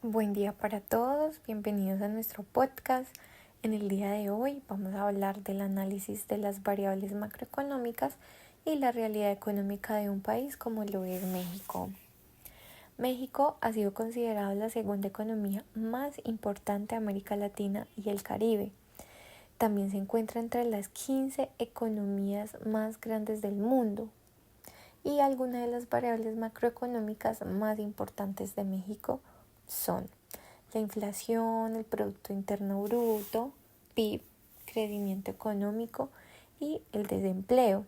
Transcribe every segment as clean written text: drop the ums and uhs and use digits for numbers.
Buen día para todos, bienvenidos a nuestro podcast. En el día de hoy vamos a hablar del análisis de las variables macroeconómicas y la realidad económica de un país como lo es México. México ha sido considerado la segunda economía más importante de América Latina y el Caribe. También se encuentra entre las 15 economías más grandes del mundo. Y algunas de las variables macroeconómicas más importantes de México son la inflación, el Producto Interno Bruto, PIB, crecimiento económico y el desempleo.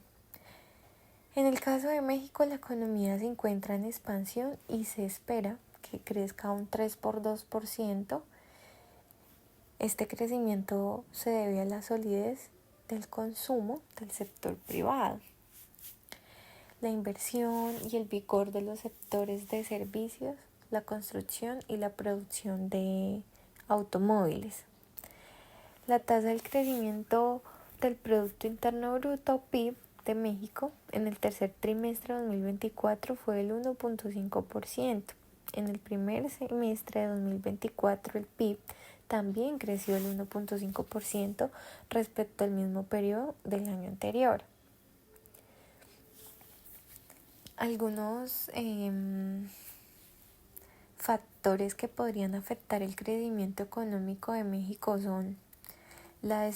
En el caso de México, la economía se encuentra en expansión y se espera que crezca un 3,2%. Este crecimiento se debe a la solidez del consumo del sector privado, la inversión y el vigor de los sectores de servicios, la construcción y la producción de automóviles. La tasa del crecimiento del Producto Interno Bruto, PIB, de México en el tercer trimestre de 2024 fue del 1,5%. En el primer semestre de 2024 el PIB también creció el 1,5% respecto al mismo periodo del año anterior. Algunos factores que podrían afectar el crecimiento económico de México son la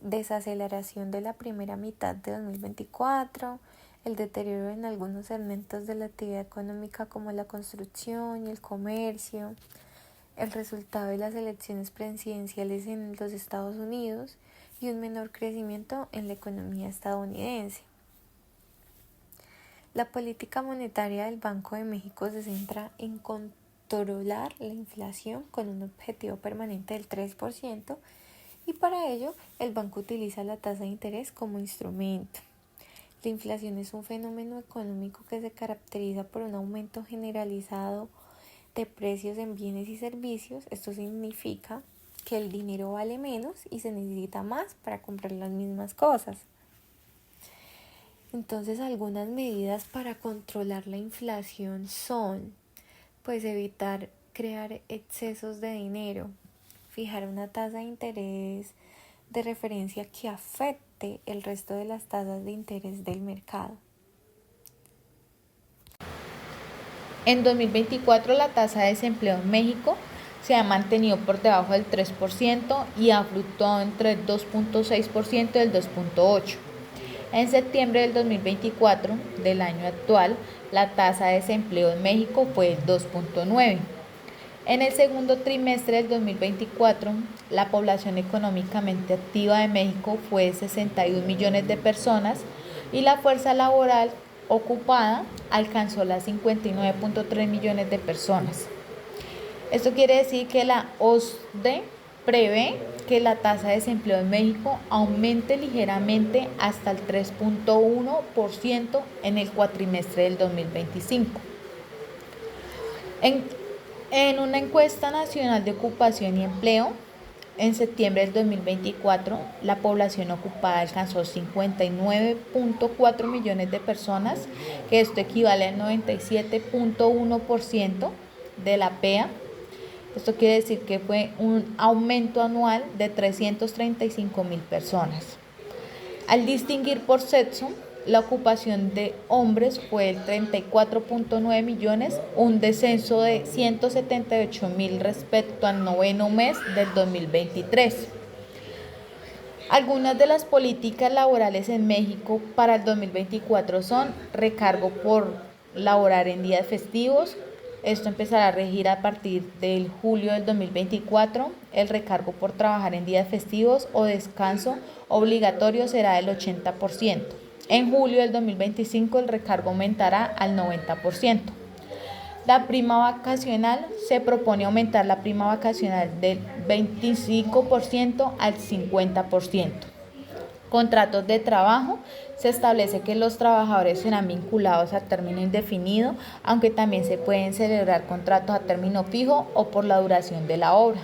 desaceleración de la primera mitad de 2024, el deterioro en algunos segmentos de la actividad económica como la construcción y el comercio, el resultado de las elecciones presidenciales en los Estados Unidos y un menor crecimiento en la economía estadounidense. La política monetaria del Banco de México se centra en controlar la inflación con un objetivo permanente del 3%, y para ello el banco utiliza la tasa de interés como instrumento. La inflación es un fenómeno económico que se caracteriza por un aumento generalizado de precios en bienes y servicios. Esto significa que el dinero vale menos y se necesita más para comprar las mismas cosas. Entonces, algunas medidas para controlar la inflación son, evitar crear excesos de dinero, fijar una tasa de interés de referencia que afecte el resto de las tasas de interés del mercado. En 2024 la tasa de desempleo en México se ha mantenido por debajo del 3% y ha fluctuado entre el 2,6% y el 2,8%. En septiembre del 2024, del año actual, la tasa de desempleo en México fue 2,9%. En el segundo trimestre del 2024, la población económicamente activa de México fue de 61 millones de personas y la fuerza laboral ocupada alcanzó las 59,3 millones de personas. Esto quiere decir que la OCDE prevé que la tasa de desempleo en México aumente ligeramente hasta el 3,1% en el cuatrimestre del 2025. En una encuesta nacional de ocupación y empleo, en septiembre del 2024, la población ocupada alcanzó 59,4 millones de personas, que esto equivale al 97,1% de la PEA. Esto quiere decir que fue un aumento anual de 335,000 personas. Al distinguir por sexo, la ocupación de hombres fue de 34,9 millones, un descenso de 178,000 respecto al noveno mes del 2023. Algunas de las políticas laborales en México para el 2024 son recargo por laborar en días festivos. Esto empezará a regir a partir del julio del 2024. El recargo por trabajar en días festivos o descanso obligatorio será del 80%. En julio del 2025 el recargo aumentará al 90%. La prima vacacional, se propone aumentar la prima vacacional del 25% al 50%. Contratos de trabajo, se establece que los trabajadores serán vinculados a término indefinido, aunque también se pueden celebrar contratos a término fijo o por la duración de la obra.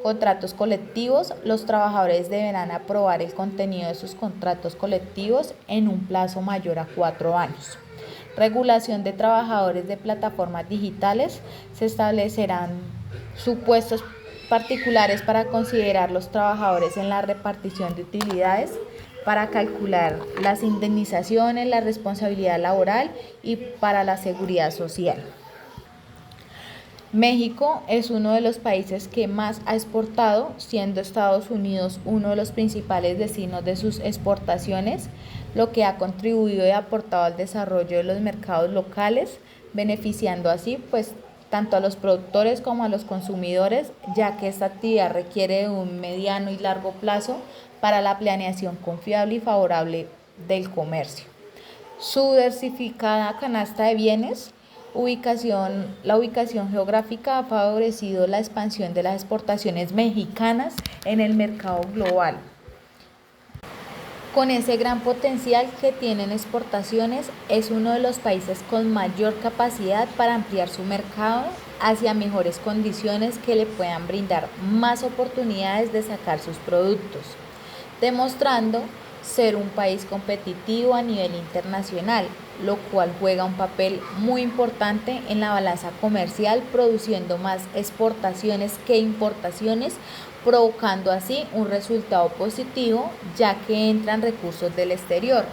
Contratos colectivos, los trabajadores deberán aprobar el contenido de sus contratos colectivos en un plazo mayor a 4 años. Regulación de trabajadores de plataformas digitales, se establecerán supuestos particulares para considerar los trabajadores en la repartición de utilidades, para calcular las indemnizaciones, la responsabilidad laboral y para la seguridad social. México es uno de los países que más ha exportado, siendo Estados Unidos uno de los principales destinos de sus exportaciones, lo que ha contribuido y aportado al desarrollo de los mercados locales, beneficiando así pues tanto a los productores como a los consumidores, ya que esta actividad requiere de un mediano y largo plazo para la planeación confiable y favorable del comercio. Su diversificada canasta de bienes, la ubicación geográfica ha favorecido la expansión de las exportaciones mexicanas en el mercado global. Con ese gran potencial que tienen exportaciones, es uno de los países con mayor capacidad para ampliar su mercado hacia mejores condiciones que le puedan brindar más oportunidades de sacar sus productos, demostrando ser un país competitivo a nivel internacional, lo cual juega un papel muy importante en la balanza comercial, produciendo más exportaciones que importaciones, provocando así un resultado positivo, ya que entran recursos del exterior.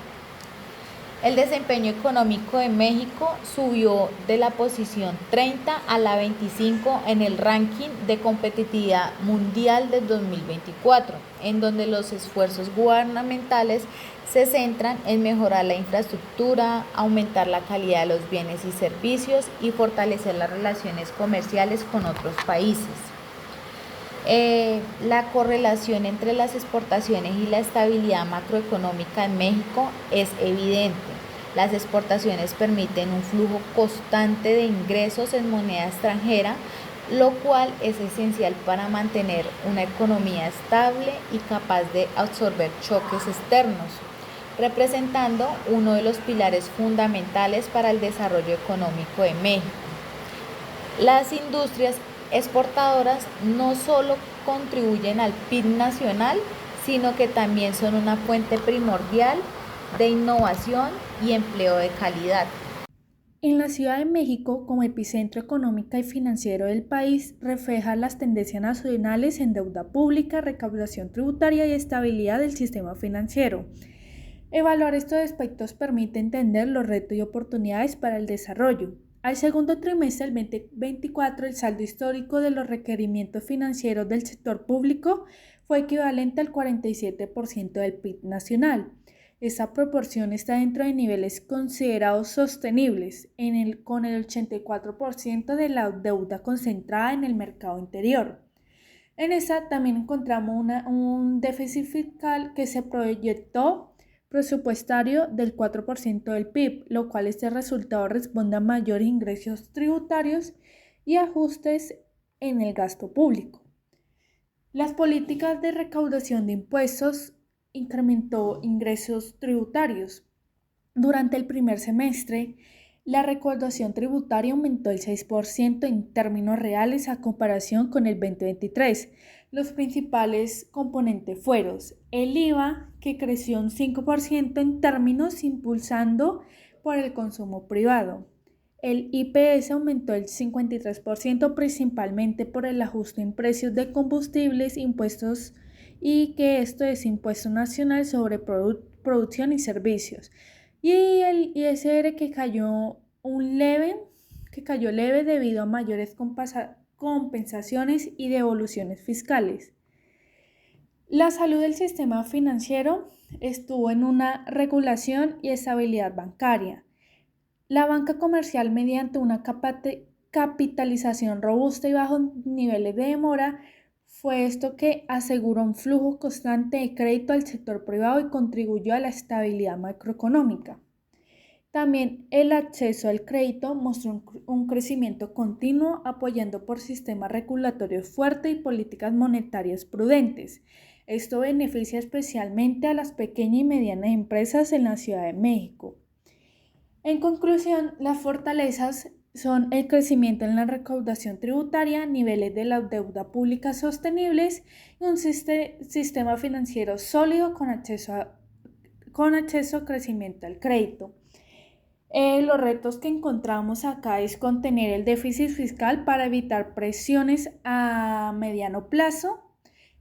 El desempeño económico de México subió de la posición 30 a la 25 en el ranking de competitividad mundial del 2024, en donde los esfuerzos gubernamentales se centran en mejorar la infraestructura, aumentar la calidad de los bienes y servicios y fortalecer las relaciones comerciales con otros países. La correlación entre las exportaciones y la estabilidad macroeconómica en México es evidente. Las exportaciones permiten un flujo constante de ingresos en moneda extranjera, lo cual es esencial para mantener una economía estable y capaz de absorber choques externos, representando uno de los pilares fundamentales para el desarrollo económico de México. Las industrias exportadoras no solo contribuyen al PIB nacional, sino que también son una fuente primordial de innovación y empleo de calidad. En la Ciudad de México, como epicentro económico y financiero del país, refleja las tendencias nacionales en deuda pública, recaudación tributaria y estabilidad del sistema financiero. Evaluar estos aspectos permite entender los retos y oportunidades para el desarrollo. Al segundo trimestre del 2024, el saldo histórico de los requerimientos financieros del sector público fue equivalente al 47% del PIB nacional. Esta proporción está dentro de niveles considerados sostenibles, con el 84% de la deuda concentrada en el mercado interior. En esta también encontramos un déficit fiscal que se proyectó presupuestario del 4% del PIB, lo cual este resultado responde a mayores ingresos tributarios y ajustes en el gasto público. Las políticas de recaudación de impuestos incrementó ingresos tributarios. Durante el primer semestre, la recaudación tributaria aumentó el 6% en términos reales a comparación con el 2023. Los principales componentes fueron el IVA, que creció un 5% en términos impulsando por el consumo privado. El IPS aumentó el 53% principalmente por el ajuste en precios de combustibles, impuestos y que esto es impuesto nacional sobre producción y servicios. Y el ISR que cayó leve debido a mayores compensaciones y devoluciones fiscales. La salud del sistema financiero estuvo en una regulación y estabilidad bancaria. La banca comercial, mediante una capitalización robusta y bajos niveles de demora, fue esto que aseguró un flujo constante de crédito al sector privado y contribuyó a la estabilidad macroeconómica. También el acceso al crédito mostró un crecimiento continuo, apoyando por sistemas regulatorios fuertes y políticas monetarias prudentes. Esto beneficia especialmente a las pequeñas y medianas empresas en la Ciudad de México. En conclusión, las fortalezas son el crecimiento en la recaudación tributaria, niveles de la deuda pública sostenibles y un sistema financiero sólido con acceso a crecimiento al crédito. Los retos que encontramos acá es contener el déficit fiscal para evitar presiones a mediano plazo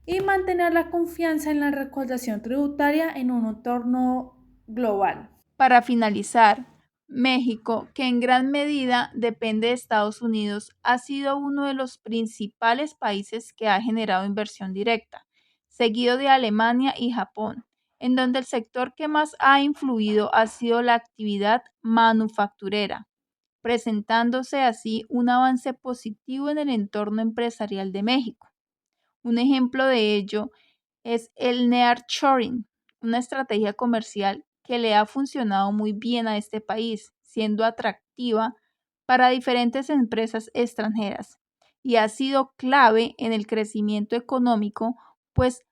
y mantener la confianza en la recaudación tributaria en un entorno global. Para finalizar, México, que en gran medida depende de Estados Unidos, ha sido uno de los principales países que ha generado inversión directa, seguido de Alemania y Japón, en donde el sector que más ha influido ha sido la actividad manufacturera, presentándose así un avance positivo en el entorno empresarial de México. Un ejemplo de ello es el nearshoring, una estrategia comercial que le ha funcionado muy bien a este país, siendo atractiva para diferentes empresas extranjeras y ha sido clave en el crecimiento económico, pues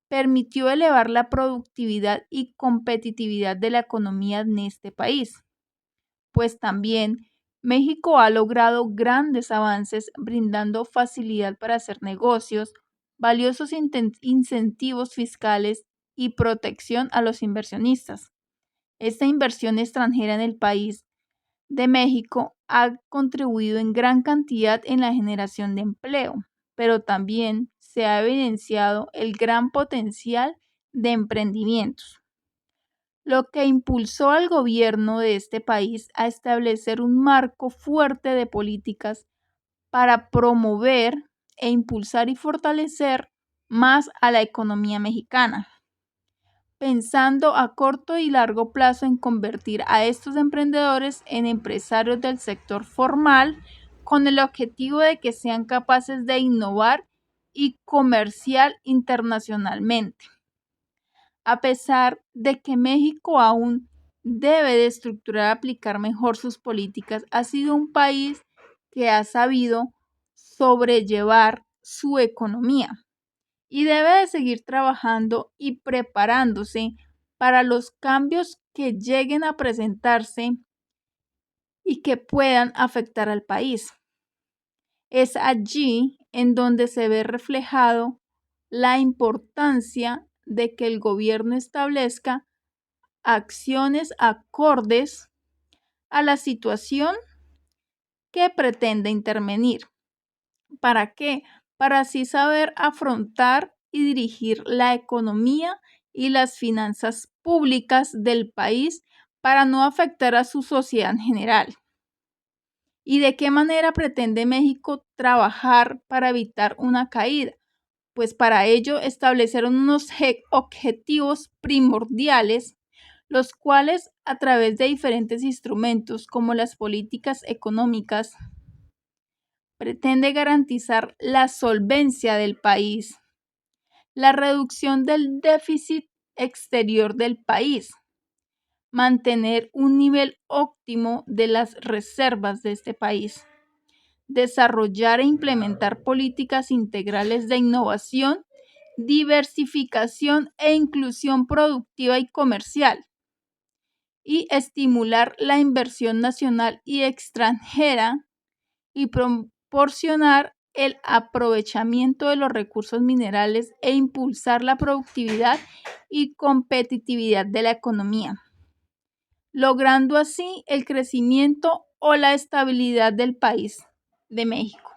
permitió elevar la productividad y competitividad de la economía en este país. Pues también México ha logrado grandes avances brindando facilidad para hacer negocios, valiosos incentivos fiscales y protección a los inversionistas. Esta inversión extranjera en el país de México ha contribuido en gran cantidad en la generación de empleo, pero también se ha evidenciado el gran potencial de emprendimientos, lo que impulsó al gobierno de este país a establecer un marco fuerte de políticas para promover e impulsar y fortalecer más a la economía mexicana, pensando a corto y largo plazo en convertir a estos emprendedores en empresarios del sector formal con el objetivo de que sean capaces de innovar y comerciar internacionalmente. A pesar de que México aún debe de estructurar y aplicar mejor sus políticas, ha sido un país que ha sabido sobrellevar su economía y debe de seguir trabajando y preparándose para los cambios que lleguen a presentarse y que puedan afectar al país. Es allí en donde se ve reflejado la importancia de que el gobierno establezca acciones acordes a la situación que pretende intervenir. ¿Para qué? Para así saber afrontar y dirigir la economía y las finanzas públicas del país para no afectar a su sociedad en general. ¿Y de qué manera pretende México trabajar para evitar una caída? Pues para ello establecer unos objetivos primordiales, los cuales a través de diferentes instrumentos como las políticas económicas pretende garantizar la solvencia del país, la reducción del déficit exterior del país, mantener un nivel óptimo de las reservas de este país, desarrollar e implementar políticas integrales de innovación, diversificación e inclusión productiva y comercial, y estimular la inversión nacional y extranjera y proporcionar el aprovechamiento de los recursos minerales e impulsar la productividad y competitividad de la economía, logrando así el crecimiento o la estabilidad del país de México.